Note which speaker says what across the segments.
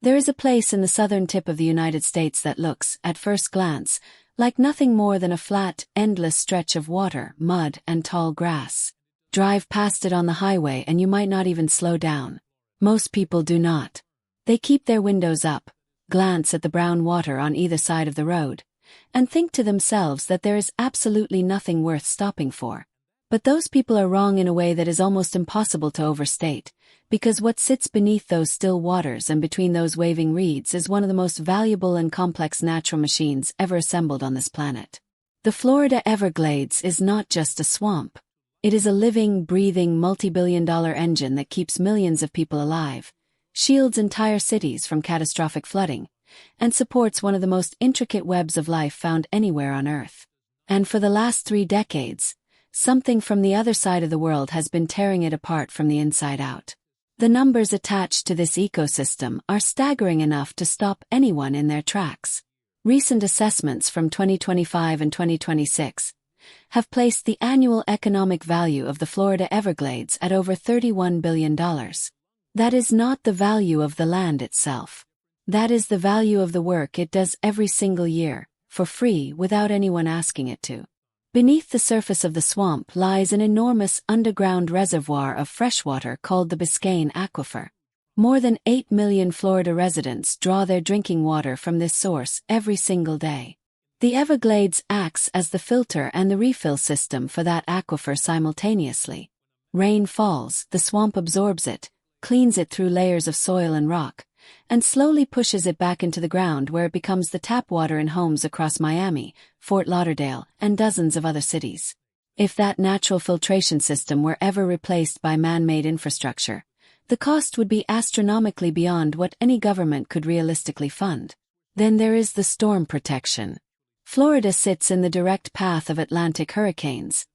Speaker 1: There is a place in the southern tip of the United States that looks, at first glance, like nothing more than a flat, endless stretch of water, mud, and tall grass. Drive past it on the highway and you might not even slow down. Most people do not. They keep their windows up, glance at the brown water on either side of the road, and think to themselves that there is absolutely nothing worth stopping for. But those people are wrong in a way that is almost impossible to overstate, because what sits beneath those still waters and between those waving reeds is one of the most valuable and complex natural machines ever assembled on this planet. The Florida Everglades is not just a swamp. It is a living, breathing, multi-billion-dollar engine that keeps millions of people alive, shields entire cities from catastrophic flooding, and supports one of the most intricate webs of life found anywhere on Earth. And for the last 3 decades, something from the other side of the world has been tearing it apart from the inside out. The numbers attached to this ecosystem are staggering enough to stop anyone in their tracks. Recent assessments from 2025 and 2026 have placed the annual economic value of the Florida Everglades at over $31 billion. That is not the value of the land itself. That is the value of the work it does every single year, for free without anyone asking it to. Beneath the surface of the swamp lies an enormous underground reservoir of freshwater called the Biscayne Aquifer. More than 8 million Florida residents draw their drinking water from this source every single day. The Everglades acts as the filter and the refill system for that aquifer simultaneously. Rain falls, the swamp absorbs it, cleans it through layers of soil and rock, and slowly pushes it back into the ground where it becomes the tap water in homes across Miami, Fort Lauderdale, and dozens of other cities. If that natural filtration system were ever replaced by man-made infrastructure, the cost would be astronomically beyond what any government could realistically fund. Then there is the storm protection. Florida sits in the direct path of Atlantic hurricanes,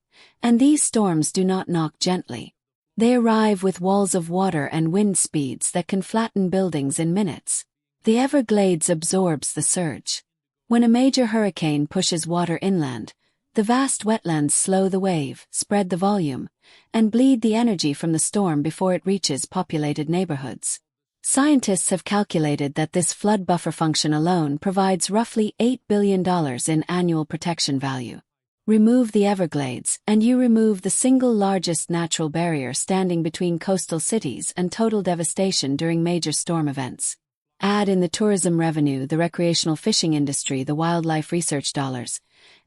Speaker 1: and these storms do not knock gently. They arrive with walls of water and wind speeds that can flatten buildings in minutes. The Everglades absorbs the surge. When a major hurricane pushes water inland, the vast wetlands slow the wave, spread the volume, and bleed the energy from the storm before it reaches populated neighborhoods. Scientists have calculated that this flood buffer function alone provides roughly $8 billion in annual protection value. Remove the Everglades, and you remove the single largest natural barrier standing between coastal cities and total devastation during major storm events. Add in the tourism revenue, the recreational fishing industry, the wildlife research dollars,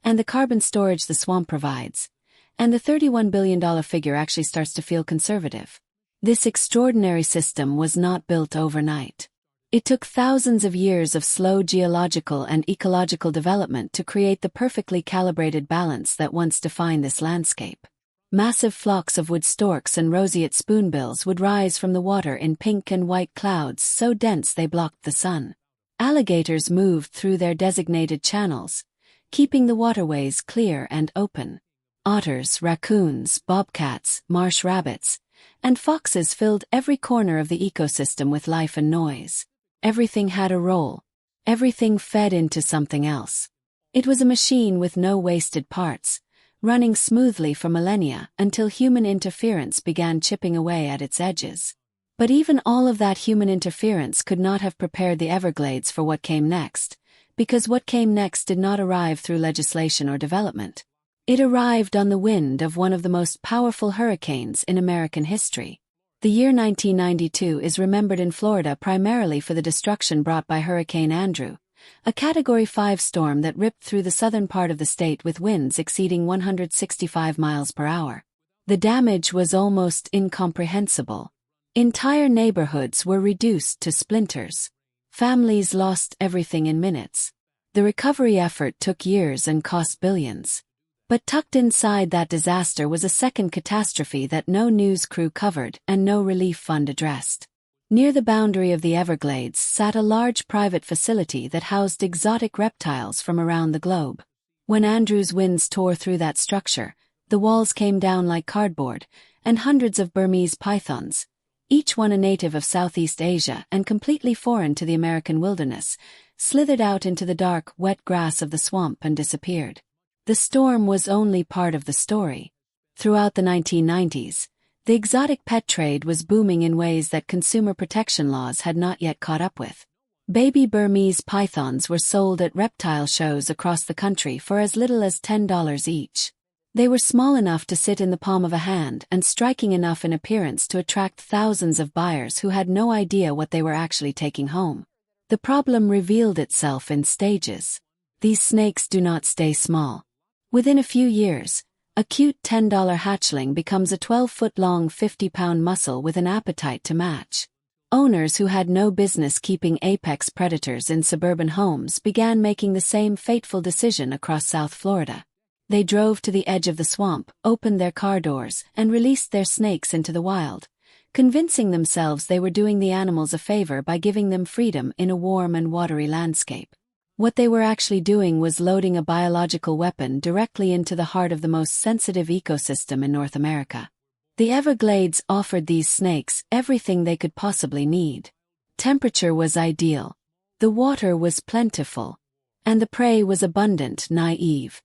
Speaker 1: and the carbon storage the swamp provides, and the $31 billion figure actually starts to feel conservative. This extraordinary system was not built overnight. It took thousands of years of slow geological and ecological development to create the perfectly calibrated balance that once defined this landscape. Massive flocks of wood storks and roseate spoonbills would rise from the water in pink and white clouds so dense they blocked the sun. Alligators moved through their designated channels, keeping the waterways clear and open. Otters, raccoons, bobcats, marsh rabbits, and foxes filled every corner of the ecosystem with life and noise. Everything had a role. Everything fed into something else. It was a machine with no wasted parts, running smoothly for millennia until human interference began chipping away at its edges. But even all of that human interference could not have prepared the Everglades for what came next, because what came next did not arrive through legislation or development. It arrived on the wind of one of the most powerful hurricanes in American history. The year 1992 is remembered in Florida primarily for the destruction brought by Hurricane Andrew, a Category 5 storm that ripped through the southern part of the state with winds exceeding 165 miles per hour. The damage was almost incomprehensible. Entire neighborhoods were reduced to splinters. Families lost everything in minutes. The recovery effort took years and cost billions. But tucked inside that disaster was a second catastrophe that no news crew covered and no relief fund addressed. Near the boundary of the Everglades sat a large private facility that housed exotic reptiles from around the globe. When Andrew's winds tore through that structure, the walls came down like cardboard, and hundreds of Burmese pythons, each one a native of Southeast Asia and completely foreign to the American wilderness, slithered out into the dark, wet grass of the swamp and disappeared. The storm was only part of the story. Throughout the 1990s, the exotic pet trade was booming in ways that consumer protection laws had not yet caught up with. Baby Burmese pythons were sold at reptile shows across the country for as little as $10 each. They were small enough to sit in the palm of a hand and striking enough in appearance to attract thousands of buyers who had no idea what they were actually taking home. The problem revealed itself in stages. These snakes do not stay small. Within a few years, a cute $10 hatchling becomes a 12-foot-long 50-pound muscle with an appetite to match. Owners who had no business keeping apex predators in suburban homes began making the same fateful decision across South Florida. They drove to the edge of the swamp, opened their car doors, and released their snakes into the wild, convincing themselves they were doing the animals a favor by giving them freedom in a warm and watery landscape. What they were actually doing was loading a biological weapon directly into the heart of the most sensitive ecosystem in North America. The Everglades offered these snakes everything they could possibly need. Temperature was ideal, the water was plentiful, and the prey was abundant, naive,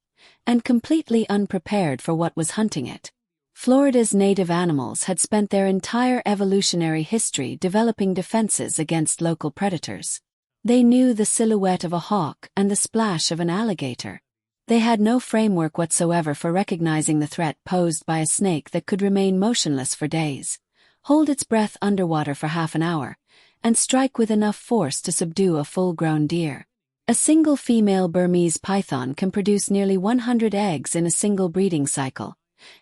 Speaker 1: and completely unprepared for what was hunting it. Florida's native animals had spent their entire evolutionary history developing defenses against local predators. They knew the silhouette of a hawk and the splash of an alligator. They had no framework whatsoever for recognizing the threat posed by a snake that could remain motionless for days, hold its breath underwater for half an hour, and strike with enough force to subdue a full-grown deer. A single female Burmese python can produce nearly 100 eggs in a single breeding cycle,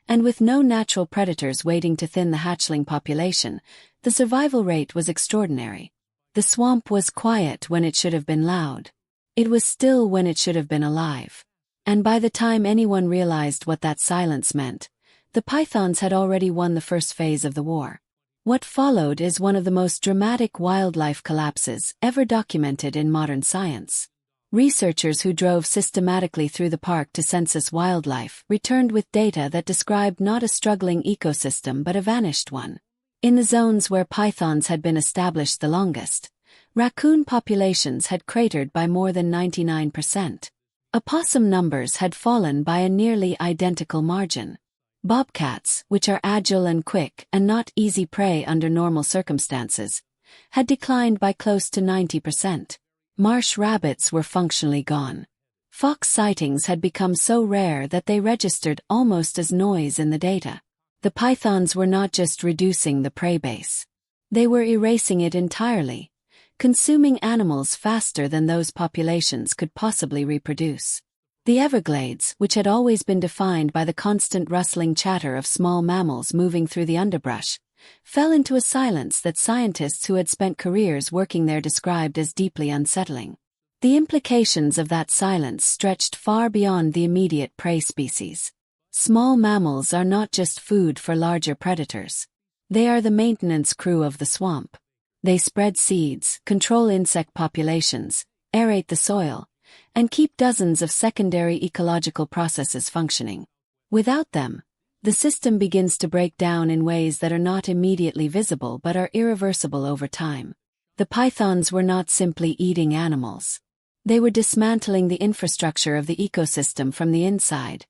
Speaker 1: and with no natural predators waiting to thin the hatchling population, the survival rate was extraordinary. The swamp was quiet when it should have been loud. It was still when it should have been alive. And by the time anyone realized what that silence meant, the pythons had already won the first phase of the war. What followed is one of the most dramatic wildlife collapses ever documented in modern science. Researchers who drove systematically through the park to census wildlife returned with data that described not a struggling ecosystem but a vanished one. In the zones where pythons had been established the longest, raccoon populations had cratered by more than 99%. Opossum numbers had fallen by a nearly identical margin. Bobcats, which are agile and quick and not easy prey under normal circumstances, had declined by close to 90%. Marsh rabbits were functionally gone. Fox sightings had become so rare that they registered almost as noise in the data. The pythons were not just reducing the prey base. They were erasing it entirely, consuming animals faster than those populations could possibly reproduce. The Everglades, which had always been defined by the constant rustling chatter of small mammals moving through the underbrush, fell into a silence that scientists who had spent careers working there described as deeply unsettling. The implications of that silence stretched far beyond the immediate prey species. Small mammals are not just food for larger predators. They are the maintenance crew of the swamp. They spread seeds, control insect populations, aerate the soil, and keep dozens of secondary ecological processes functioning. Without them, the system begins to break down in ways that are not immediately visible but are irreversible over time. The pythons were not simply eating animals. They were dismantling the infrastructure of the ecosystem from the inside,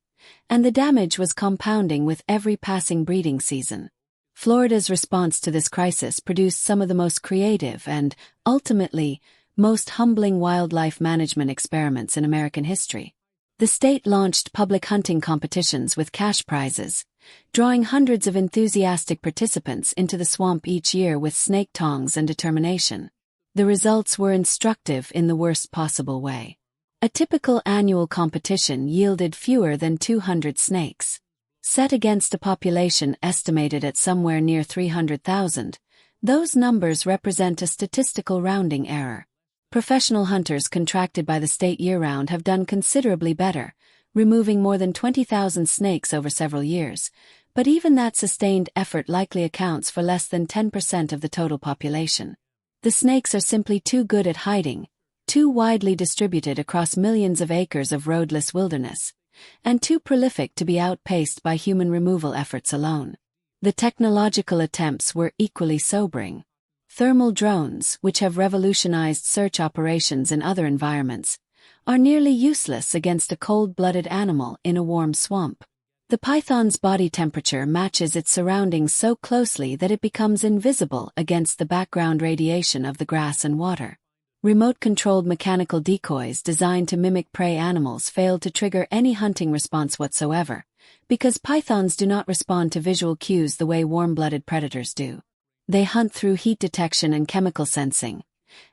Speaker 1: and the damage was compounding with every passing breeding season. Florida's response to this crisis produced some of the most creative and, ultimately, most humbling wildlife management experiments in American history. The state launched public hunting competitions with cash prizes, drawing hundreds of enthusiastic participants into the swamp each year with snake tongs and determination. The results were instructive in the worst possible way. A typical annual competition yielded fewer than 200 snakes. Set against a population estimated at somewhere near 300,000, those numbers represent a statistical rounding error. Professional hunters contracted by the state year-round have done considerably better, removing more than 20,000 snakes over several years, but even that sustained effort likely accounts for less than 10% of the total population. The snakes are simply too good at hiding, too widely distributed across millions of acres of roadless wilderness, and too prolific to be outpaced by human removal efforts alone. The technological attempts were equally sobering. Thermal drones, which have revolutionized search operations in other environments, are nearly useless against a cold-blooded animal in a warm swamp. The python's body temperature matches its surroundings so closely that it becomes invisible against the background radiation of the grass and water. Remote-controlled mechanical decoys designed to mimic prey animals failed to trigger any hunting response whatsoever, because pythons do not respond to visual cues the way warm-blooded predators do. They hunt through heat detection and chemical sensing,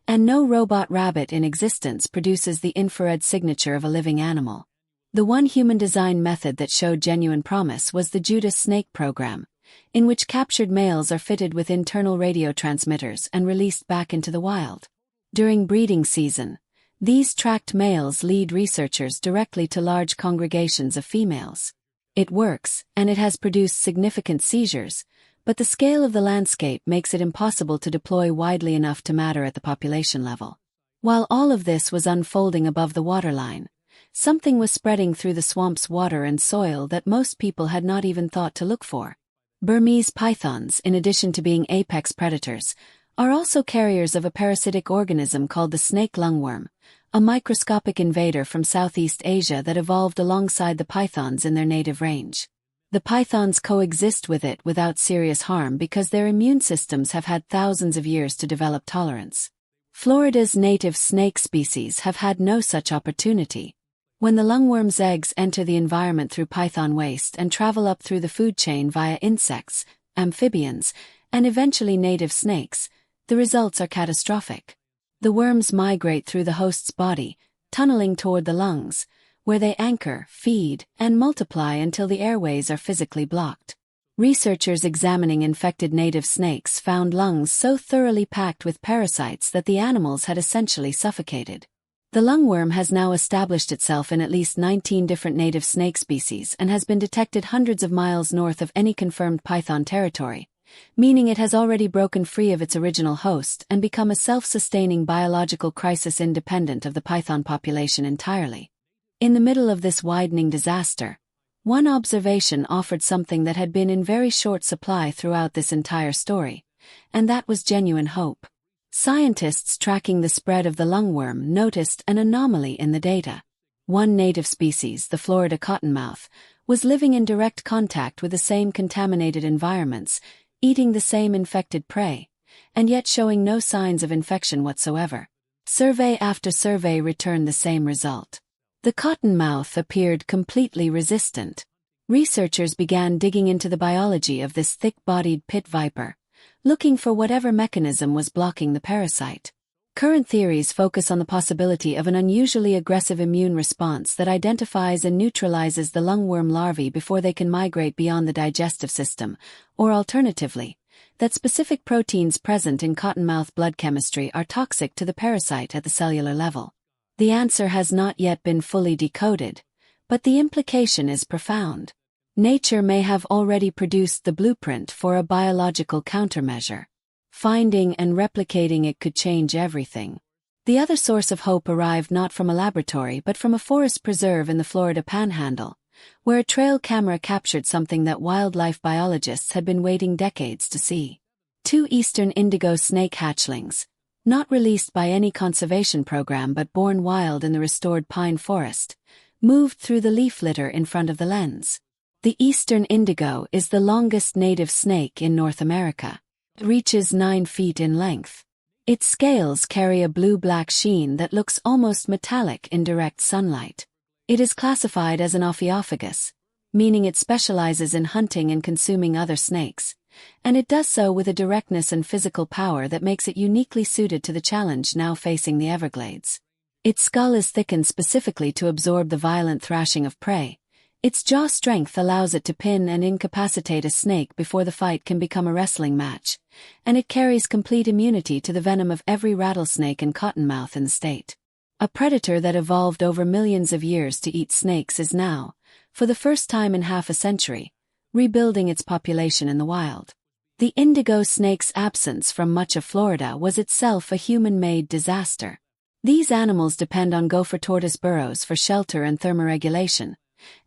Speaker 1: and no robot rabbit in existence produces the infrared signature of a living animal. The one human-designed method that showed genuine promise was the Judas snake program, in which captured males are fitted with internal radio transmitters and released back into the wild. During breeding season, these tracked males lead researchers directly to large congregations of females. It works, and it has produced significant seizures, but the scale of the landscape makes it impossible to deploy widely enough to matter at the population level. While all of this was unfolding above the waterline, something was spreading through the swamp's water and soil that most people had not even thought to look for. Burmese pythons, in addition to being apex predators, are also carriers of a parasitic organism called the snake lungworm, a microscopic invader from Southeast Asia that evolved alongside the pythons in their native range. The pythons coexist with it without serious harm because their immune systems have had thousands of years to develop tolerance. Florida's native snake species have had no such opportunity. When the lungworm's eggs enter the environment through python waste and travel up through the food chain via insects, amphibians, and eventually native snakes, the results are catastrophic. The worms migrate through the host's body, tunneling toward the lungs, where they anchor, feed, and multiply until the airways are physically blocked. Researchers examining infected native snakes found lungs so thoroughly packed with parasites that the animals had essentially suffocated. The lungworm has now established itself in at least 19 different native snake species and has been detected hundreds of miles north of any confirmed python territory, meaning it has already broken free of its original host and become a self-sustaining biological crisis independent of the python population entirely. In the middle of this widening disaster, one observation offered something that had been in very short supply throughout this entire story, and that was genuine hope. Scientists tracking the spread of the lungworm noticed an anomaly in the data. One native species, the Florida cottonmouth, was living in direct contact with the same contaminated environments, eating the same infected prey, and yet showing no signs of infection whatsoever. Survey after survey returned the same result. The cottonmouth appeared completely resistant. Researchers began digging into the biology of this thick-bodied pit viper, looking for whatever mechanism was blocking the parasite. Current theories focus on the possibility of an unusually aggressive immune response that identifies and neutralizes the lungworm larvae before they can migrate beyond the digestive system, or alternatively, that specific proteins present in cottonmouth blood chemistry are toxic to the parasite at the cellular level. The answer has not yet been fully decoded, but the implication is profound. Nature may have already produced the blueprint for a biological countermeasure. Finding and replicating it could change everything. The other source of hope arrived not from a laboratory but from a forest preserve in the Florida Panhandle, where a trail camera captured something that wildlife biologists had been waiting decades to see. 2 eastern indigo snake hatchlings, not released by any conservation program but born wild in the restored pine forest, moved through the leaf litter in front of the lens. The eastern indigo is the longest native snake in North America. It reaches 9 feet in length. Its scales carry a blue-black sheen that looks almost metallic in direct sunlight. It is classified as an ophiophagus, meaning it specializes in hunting and consuming other snakes, and it does so with a directness and physical power that makes it uniquely suited to the challenge now facing the Everglades. Its skull is thickened specifically to absorb the violent thrashing of prey. Its jaw strength allows it to pin and incapacitate a snake before the fight can become a wrestling match, and it carries complete immunity to the venom of every rattlesnake and cottonmouth in the state. A predator that evolved over millions of years to eat snakes is now, for the first time in half a century, rebuilding its population in the wild. The indigo snake's absence from much of Florida was itself a human-made disaster. These animals depend on gopher tortoise burrows for shelter and thermoregulation,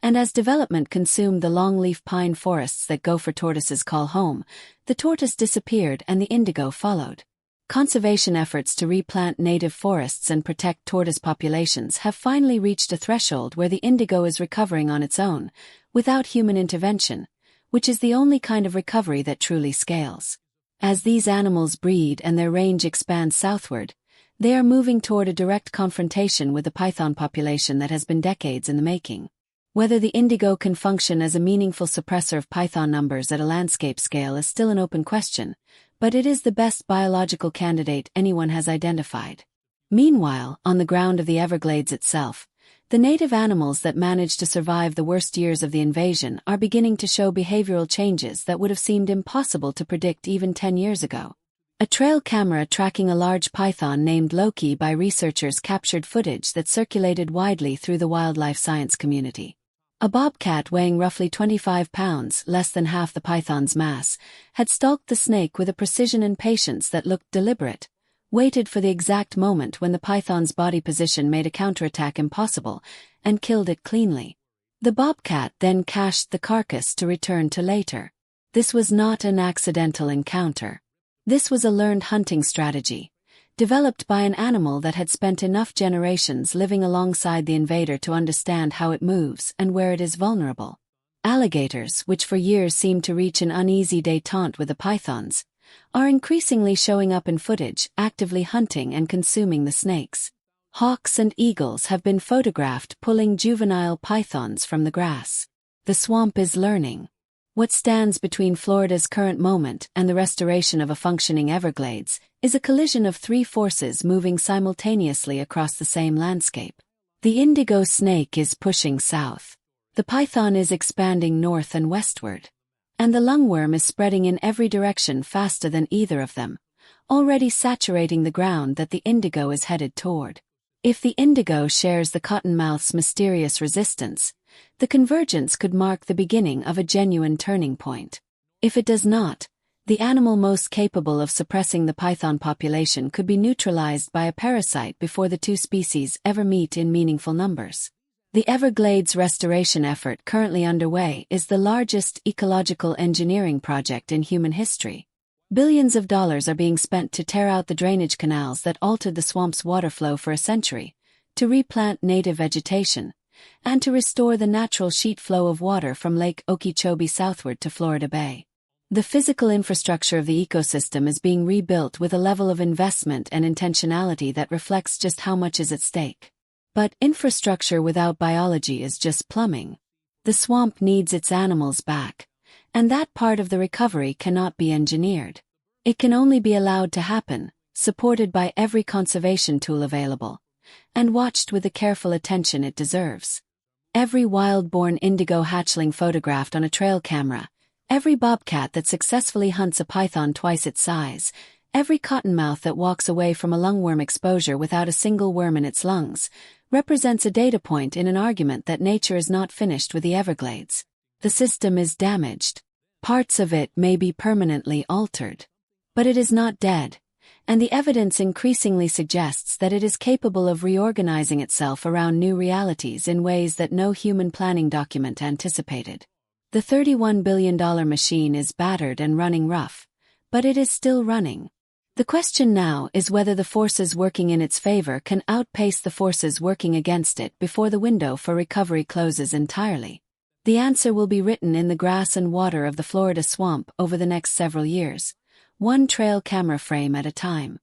Speaker 1: and as development consumed the longleaf pine forests that gopher tortoises call home, the tortoise disappeared and the indigo followed. Conservation efforts to replant native forests and protect tortoise populations have finally reached a threshold where the indigo is recovering on its own, without human intervention, which is the only kind of recovery that truly scales. As these animals breed and their range expands southward, They are moving toward a direct confrontation with the python population that has been decades in the making. Whether the indigo can function as a meaningful suppressor of python numbers at a landscape scale is still an open question, but it is the best biological candidate anyone has identified. Meanwhile, on the ground of the Everglades itself, the native animals that managed to survive the worst years of the invasion are beginning to show behavioral changes that would have seemed impossible to predict even 10 years ago. A trail camera tracking a large python named Loki by researchers captured footage that circulated widely through the wildlife science community. A bobcat weighing roughly 25 pounds, less than half the python's mass, had stalked the snake with a precision and patience that looked deliberate, waited for the exact moment when the python's body position made a counterattack impossible, and killed it cleanly. The bobcat then cached the carcass to return to later. This was not an accidental encounter. This was a learned hunting strategy, developed by an animal that had spent enough generations living alongside the invader to understand how it moves and where it is vulnerable. Alligators, which for years seemed to reach an uneasy détente with the pythons, are increasingly showing up in footage, actively hunting and consuming the snakes. Hawks and eagles have been photographed pulling juvenile pythons from the grass. The swamp is learning. What stands between Florida's current moment and the restoration of a functioning Everglades is a collision of three forces moving simultaneously across the same landscape. The indigo snake is pushing south. The python is expanding north and westward. And the lungworm is spreading in every direction faster than either of them, already saturating the ground that the indigo is headed toward. If the indigo shares the cottonmouth's mysterious resistance, the convergence could mark the beginning of a genuine turning point. If it does not, the animal most capable of suppressing the python population could be neutralized by a parasite before the two species ever meet in meaningful numbers. The Everglades restoration effort currently underway is the largest ecological engineering project in human history. Billions of dollars are being spent to tear out the drainage canals that altered the swamp's water flow for a century, to replant native vegetation, and to restore the natural sheet flow of water from Lake Okeechobee southward to Florida Bay. The physical infrastructure of the ecosystem is being rebuilt with a level of investment and intentionality that reflects just how much is at stake. But infrastructure without biology is just plumbing. The swamp needs its animals back, and that part of the recovery cannot be engineered. It can only be allowed to happen, supported by every conservation tool available, and watched with the careful attention it deserves. Every wild-born indigo hatchling photographed on a trail camera, every bobcat that successfully hunts a python twice its size, every cottonmouth that walks away from a lungworm exposure without a single worm in its lungs, represents a data point in an argument that nature is not finished with the Everglades. The system is damaged. Parts of it may be permanently altered. But it is not dead, and the evidence increasingly suggests that it is capable of reorganizing itself around new realities in ways that no human planning document anticipated. The $31 billion machine is battered and running rough, but it is still running. The question now is whether the forces working in its favor can outpace the forces working against it before the window for recovery closes entirely. The answer will be written in the grass and water of the Florida swamp over the next several years, one trail camera frame at a time.